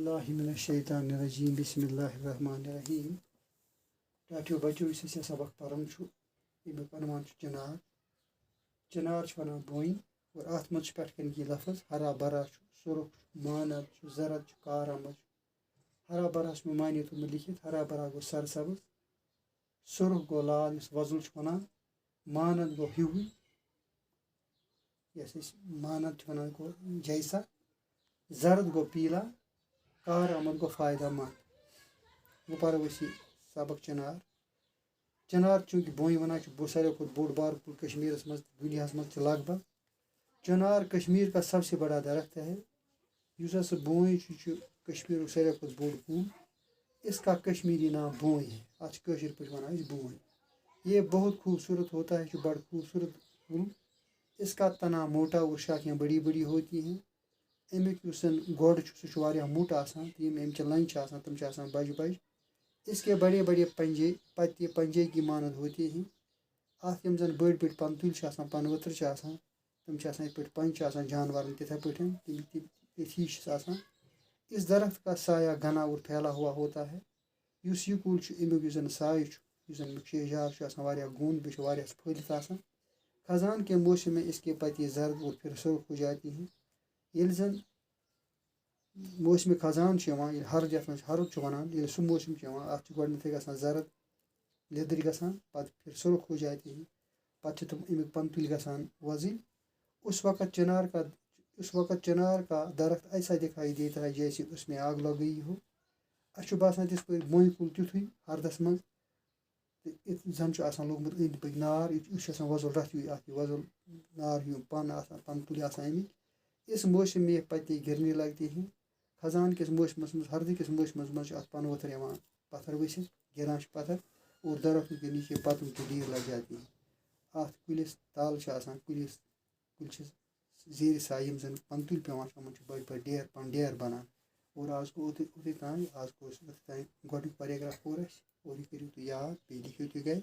Euzubillahimineşşeytanirracim. Bismillahirrahmanirrahim. Ratio bachcho yus asya sabak paran chu emek anman chu chinar. Chinar chu vanan boin और अथ मज पे की लफज हरा भरा सुरख मानद जरद कारमज हरा भरा में मानी तो लिखित हरा भरा गो सरसब्ज सुरख गो लाल वजुल वन मानद गो हिवी यस मानद वन गो जैसा जरद गो पीला कारमद गो फायदा मंद वो पर सबक चिनार चिनार चूंकि बोई वन सारे बोड़ बार पुल कश्मीर मज दुनिया मज लगभग चिनार कश्मीर का सबसे बड़ा दरख्त है युस बोई कश्मीर सारे बोड़ पुल इसका कश्मीरी नाम बोई है आज कशिर पे वन बोई ये बहुत खूबसूरत होता है बड़ खूबसूरत पुल इसका तना मोटा और शाखियाँ बड़ी बड़ी होती हैं अमिक गोड़ सह मोट आसान यम लंच तम बज बज इसके बड़े बड़े पंजे पत्ते पंजे की मानद होती हैं अत यम जन बड़ बड़ पन तुल पनवत्र तम पे पंच जानवर तिथे पे तथी इस दरख्त का साया घना और फैला हुआ होता है युस यह कुल अमुक साय शेजार गोंद बे फलित खजान के मौसम में इसके पत्ते जर्द और फिर सुर्ख हो जाती हैं ये जन मौसम खजान हरद हरद वनान सह मौसम अत गए जरद लिदर गसान फिर सुर्ख हो जाती है पत्ते तुम अमुक पन तुल गसान वजिल उस वक़्त चिनार का दरख्त ऐसा दिखाई देता है जैसे उसमें आग लग गई हो अच्छु बासान तिस पे मोई कुल तिथु हरदस मज जन लोगमुत अंद पक नार वजुल रथ वजुल नार हूँ पन तुल अमिक इस मौसम में पत्ते गिरने लगते हैं खजान किस मौसम हरद किस मौसम मज पन वथर पत्थर वसित गिरान पत्थर और दरख्त के नीचे पतों की ढीर लग जाती है अत कुलिस तल कुलिस जेर साय जन पन तुल पे बड़ बड़ पन डेर बनान और आज को उतने तान आज को तान गोडुक पैराग्राफ और यह करू तुम याद पे लिखो तुम गए